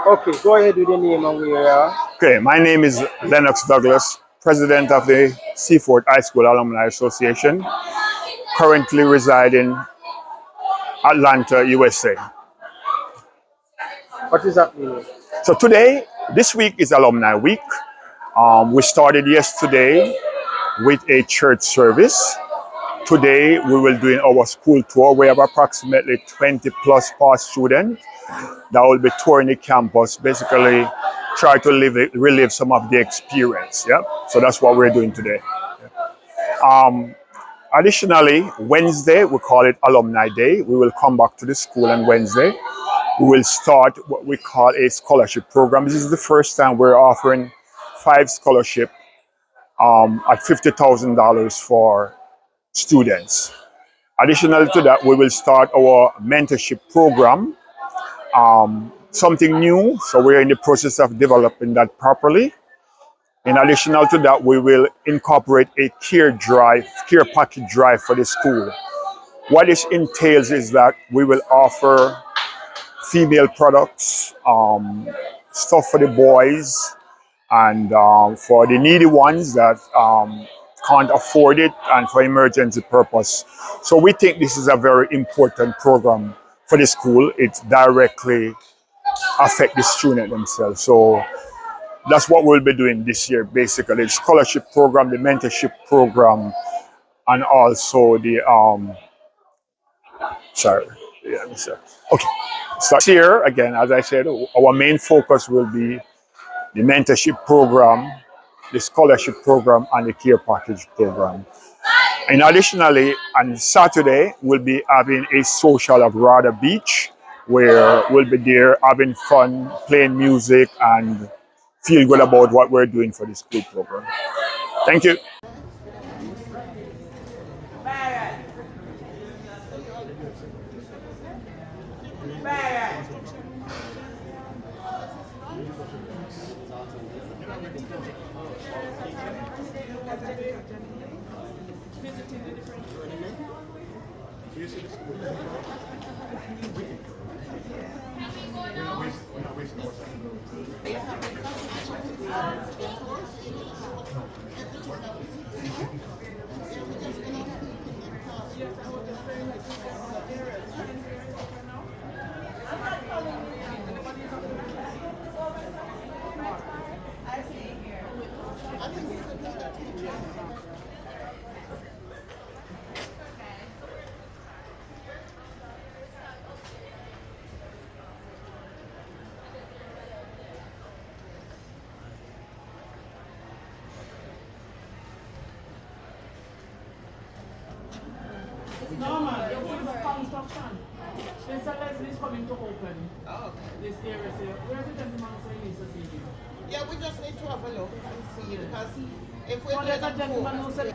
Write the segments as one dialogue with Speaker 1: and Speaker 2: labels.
Speaker 1: Okay, go ahead with the name and where you are.
Speaker 2: Okay, my name is Lennox Douglas, president of the Seaforth High School Alumni Association, currently reside in Atlanta, USA.
Speaker 1: What is happening?
Speaker 2: So today, this week is Alumni Week. We started yesterday with a church service. Today, we will do our school tour. We have approximately 20 plus past students that will be touring the campus, basically try to relive some of the experience. Yeah, so that's what we're doing today. Additionally, Wednesday, we call it Alumni Day. We will come back to the school on Wednesday. We will start what we call a scholarship program. This is the first time we're offering 5 scholarship at $50,000 for students. Additional to that, we will start our mentorship program, something new. So we're in the process of developing that properly. In additional to that, we will incorporate a care package drive for the school. What this entails is that we will offer female products, stuff for the boys, and for the needy ones that can't afford it, and for emergency purpose. So we think this is a very important program for the school. It directly affects the student themselves. So that's what we'll be doing this year, basically. The scholarship program, the mentorship program, and also the sorry, yeah, sir. Okay. So here again, as I said, our main focus will be the mentorship program, the scholarship program, and the care package program. And additionally, on Saturday, we'll be having a social at Rada Beach, where we'll be there having fun, playing music, and feel good about what we're doing for the school program. Thank you.
Speaker 3: Normal, you're going for construction. Mr. Leslie is coming to open this area. Where's the gentleman saying he's to see you?
Speaker 4: Yeah, we just need to have a look and see because if we're
Speaker 3: Well, there's a gentleman who said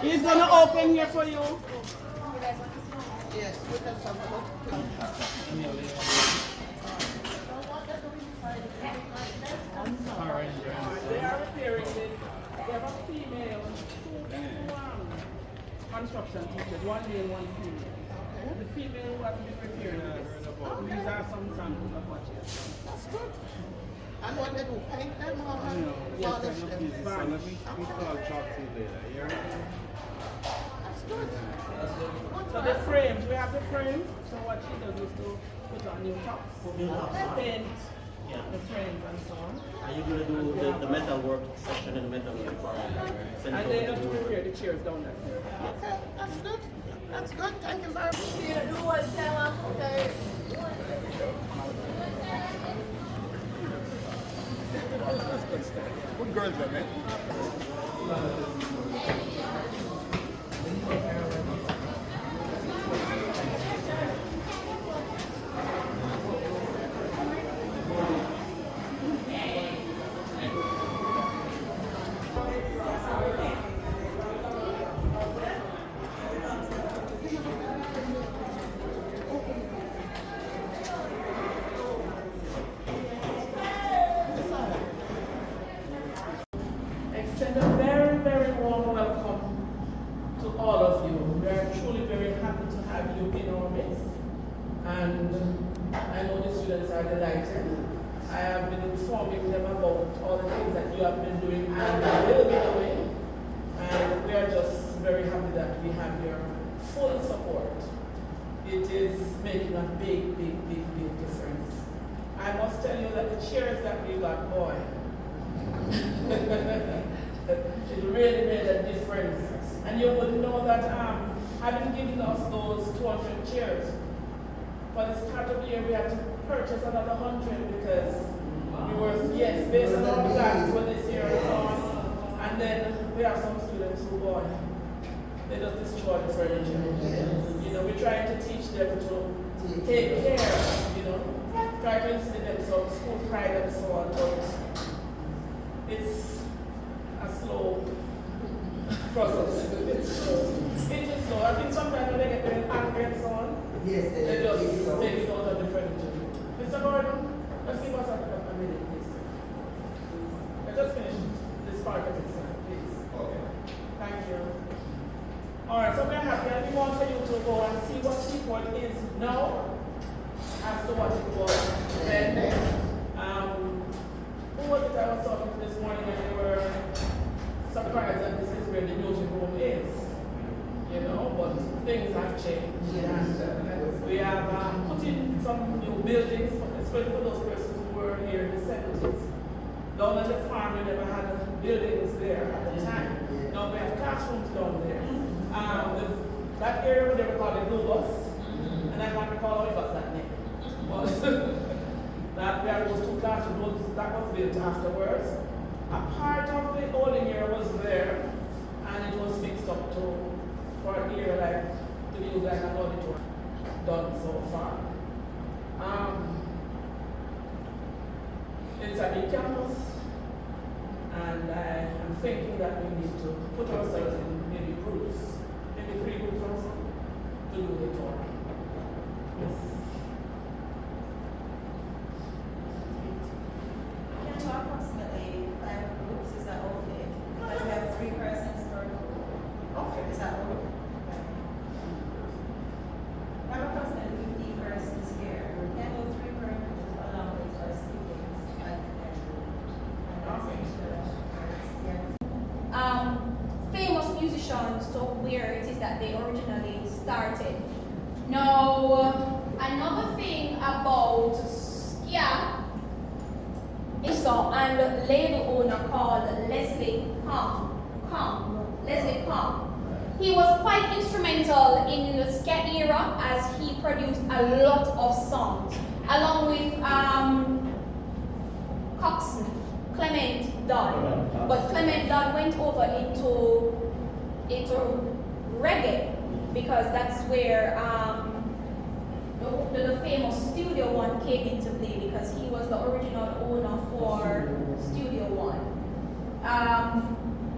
Speaker 3: he's going to open here for you.
Speaker 4: yes, we just have a look.
Speaker 3: They are repairing it. They have a female, construction teachers, one male, one female. The female who has been repairing this. These are some samples of what she has done.
Speaker 4: That's good. And what they do, paint them or polish them?
Speaker 5: We call chalk tea later, yeah?
Speaker 4: That's good.
Speaker 3: So the frames, we have the frames. So what she does is to put on new tops, paint the frames and so on.
Speaker 6: Are you going to do the metal work section and the metal work for
Speaker 3: And then to repair the chairs down there.
Speaker 4: Okay, that's good. That's good. Thank you very much.
Speaker 5: Good girls, man.
Speaker 3: Extend a very, very warm welcome to all of you. We are truly very happy to have you in our midst. students are delighted. I have been informing them about all the things that you have been doing and will be doing. And we are just very happy that we have your full support. It is making a big, big, big, big difference. I must tell you that the chairs that we got, boy, it really made a difference. And you would know that having given us those 200 chairs, for the start of the year we had to purchase another 100 because we were, yes, based on our plans for this year and so on. And then we have some students who, boy, they just destroy the furniture. You know, we're trying to teach them to take care, you know, try to instill them some school pride and so on, but it's a slow process. It's slow. It is slow. I think sometimes when they get very angry and so on,
Speaker 7: yes,
Speaker 3: they just take it out of the furniture. Mr. Gordon, let's give us a minute, please. Let's just finish this part of it, sir, please.
Speaker 5: Okay.
Speaker 3: Thank you. All right, so we're happy, and we want for you to go and see what Seaforth is now as to what it was then. Who was it I was talking to this morning and they were surprised that this is where the music room is? You know, but things have changed. And we have put in some new buildings, especially for those persons who were here in the 70s. Down at the farm, we never had buildings there at the time. Now we have classrooms down there. That area where they were called the Blue Bus, and I can't recall how we got that name. But that we had those two classrooms, that was built afterwards. A part of the holding area was there, and it was fixed up for an area like to use like an auditorium done so far. It's a big campus, and I am thinking that we need to put ourselves in maybe groups, maybe 3 groups or so, to do the tour. Yes.
Speaker 8: Can do approximately 5 groups, is that okay? Because we have 3 persons per group.
Speaker 3: Okay.
Speaker 8: Is that okay? We have approximately 50 persons here. We can do 3 per group along with our students at their group.
Speaker 9: Famous musicians, so where it is that they originally started. Now, another thing about Skia is and label owner called Leslie Come. He was quite instrumental in the Skia era as he produced a lot of songs, along with Coxsone, Clement Dodd. But Clement Dodd went over into reggae because that's where the famous Studio One came into play because he was the original owner for Studio One.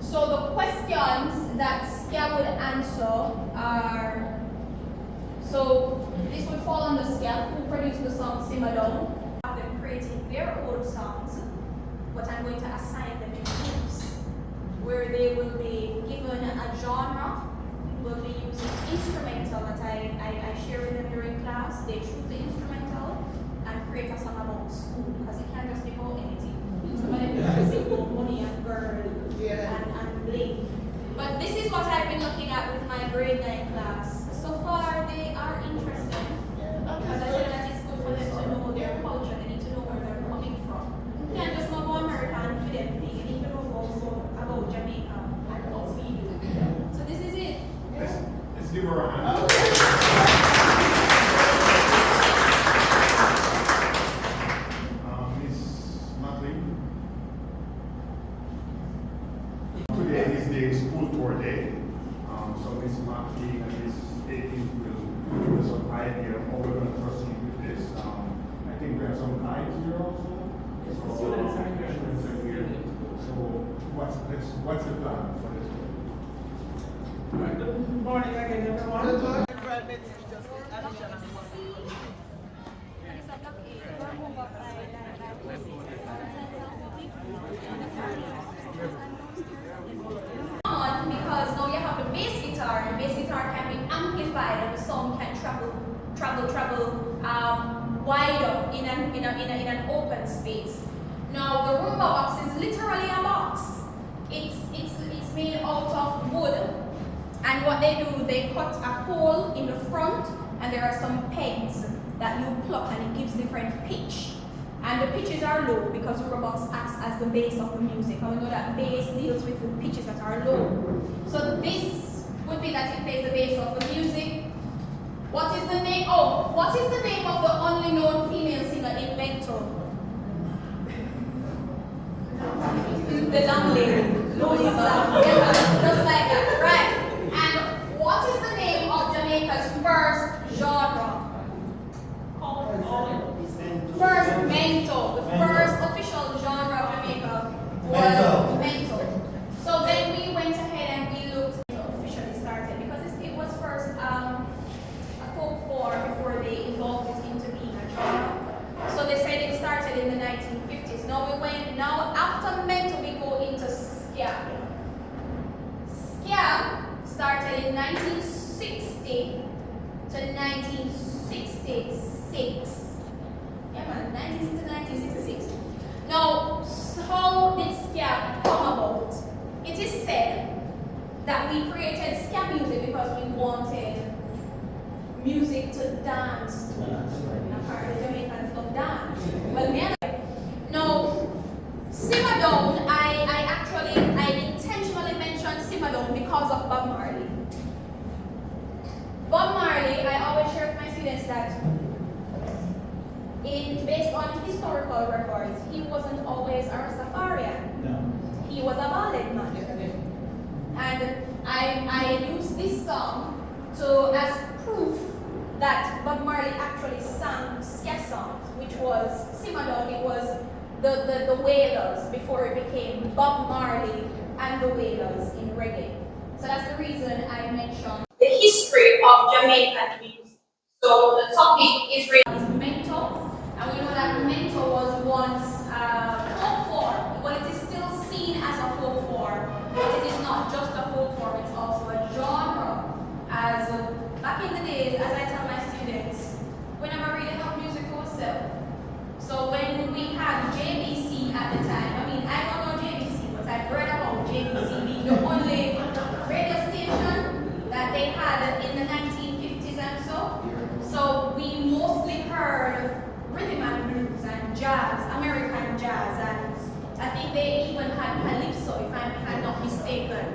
Speaker 9: So the questions that Skia would answer are, so this would fall on the Skia who produced the song Simmer Down. Have them creating their own songs, but I'm going to assign them in groups where they will be given a genre. Will be using instrumental that I share with them during class. They choose the instrumental and create a song about school because it can't just be about anything. Somebody can sing about money and girl and bling. But this is what I've been looking at with my grade 9 class. So far they are interested because I feel that it's good for them to know their culture. They need to know where they're coming from. You can't just go American for them thing. You need to know about Jamaica and what we do. So this is it.
Speaker 5: Let's give her a hand. Miss McLean. Today is the school tour day. So Miss McLean and Miss 18 will give us some idea of how we're going to proceed with this. I think we have some guides here also. So,
Speaker 3: Students are here.
Speaker 5: students are here. So what's the plan for this?
Speaker 3: Right. Good morning again, everyone.
Speaker 4: Good morning. Environment is just additional.
Speaker 9: Because now you have the bass guitar, and the bass guitar can be amplified and the sound can travel wider in do, they cut a hole in the front, and there are some pegs that you pluck, and it gives different pitch. And the pitches are low because rubberbox acts as the base of the music. And we know that bass deals with the pitches that are low. So this would be that it plays the bass of the music. What is the name? Oh, what is the name of the only known female singer in Mento? The long lady. Louisa. Yeah, just like that, right? And what is the name of Jamaica's first genre? First mento. The first official genre of Jamaica was mento. So then we went ahead and we looked officially started because it was first a folk form before they evolved it into being a genre. So they said it started in the 1950s. Now after mento we go into ska. Ska started in 1960 to 1966. Yeah man, 1960 to 1966. Now, how did ska come about? It is said that we created ska music because we wanted music to dance to. Apparently Jamaicans love dance. But now, simmer down, I intentionally mentioned simmer down because of Bob Marley. Bob Marley, I always share with my students that based on historical records, he wasn't always a Rastafarian. No. He was a ballad man. And I use this song as proof that Bob Marley actually sang ska songs, which was simmer down. It was the Wailers before it became Bob Marley and the Wailers in reggae. So that's the reason I mentioned the history of Jamaican music. So the topic is mento, and we know that mento was once folk form, but it is still seen as a folk form. But it is not just a folk form; it's also a genre. As back in the days, as I tell my students, we never really have music for ourselves. So when we had JBC at the time, I mean, I don't know JBC, but I've read about JBC being the only radio station that they had in the 1950s and so. So we mostly heard rhythm and blues and jazz, American jazz, and I think they even had calypso, if I'm not mistaken.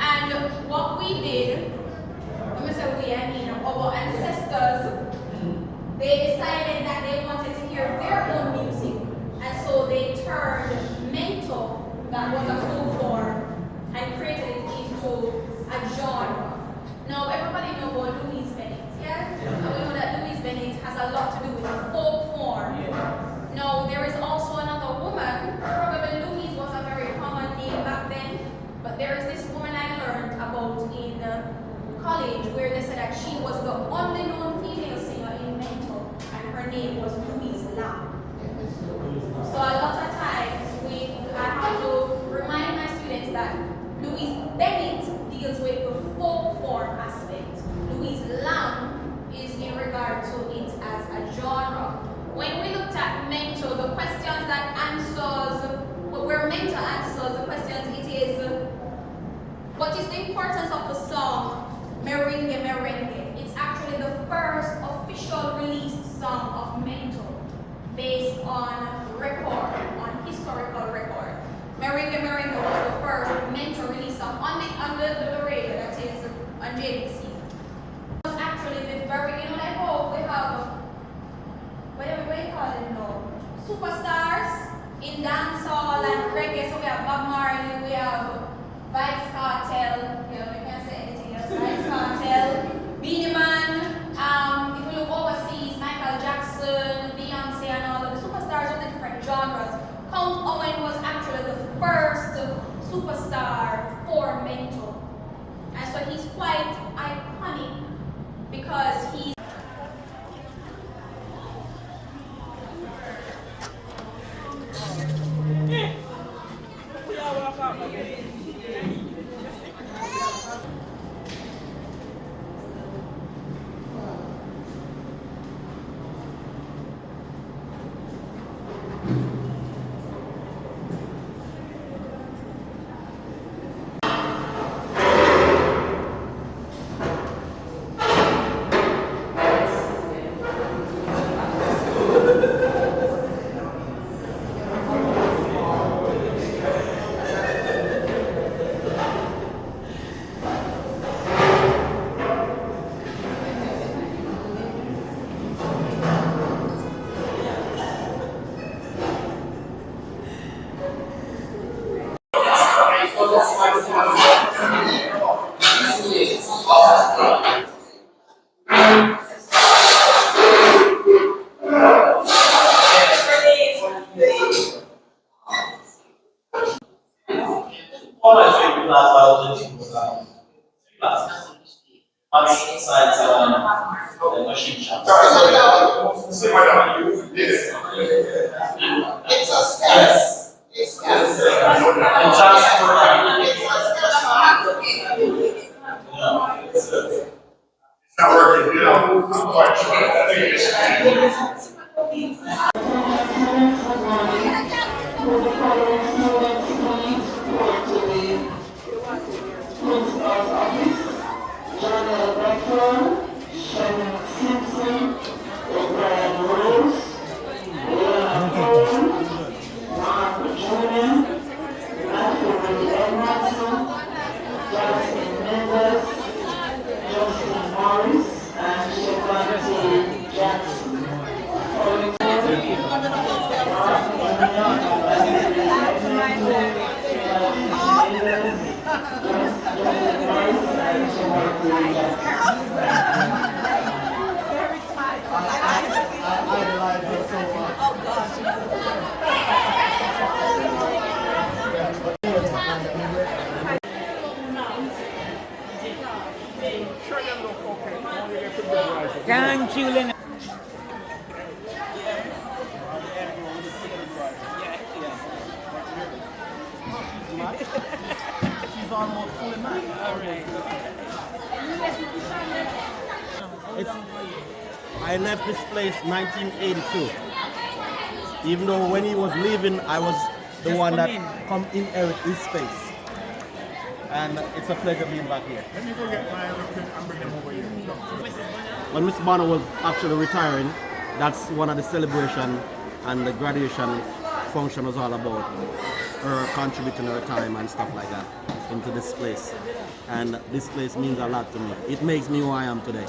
Speaker 9: And what we did, when we say we, I mean our ancestors, they decided that they wanted to hear their own music, and so they turned mento, that was a folk form, and created it into a genre. Now everybody know about Louise Bennett, yeah? And we know that Louise Bennett has a lot to do with a folk form. Now there is also another woman, probably Louise was a very common name back then, but there is this woman I learned about in college where they said that she was the only known female singer in mento, and her name was Louise Lamb. So a lot of times I have to remind my students that Louise Bennett deals with the folk form aspect. Louise Lamb is in regard to it as a genre. When we looked at mento, the questions that answers, where mento answers the questions, it is, what is the importance of the song Merengue Merengue? It's actually the first official released song of mento based on record, on historical record. Merengue Merengue was the first mento release song on the radio, that is on JBC. It was actually the very, like how we have, what do you call it now? Superstars in dancehall and reggae. So we have Bob Marley, we have Vibes Cartel, we can't say anything else. Vibes Cartel, Beanie Man, if we look overseas, Michael Jackson, Beyonce, and all of the superstars of the different genres. Count Owen was actually the first superstar for mento. And so he's quite iconic because he's
Speaker 7: All I think we last about 20 was one inside the machine shop.
Speaker 5: Sit down. Yes.
Speaker 4: It's a step.
Speaker 7: Yes.
Speaker 4: It's a
Speaker 7: And
Speaker 4: step.
Speaker 7: transfer.
Speaker 4: It's a special application.
Speaker 5: It's not working, you know. I'm quite sure. I think it's
Speaker 10: Thank you, Lena.
Speaker 6: She's almost fully mad. I left this place 1982. Even though when he was leaving, I was the one that come inherit his space. And it's a pleasure being back here.
Speaker 5: Let me go get my record and bring them over here.
Speaker 6: When Mr. Bonner was actually retiring, that's one of the celebration and the graduation function was all about her contributing her time and stuff like that into this place. And this place means a lot to me. It makes me who I am today.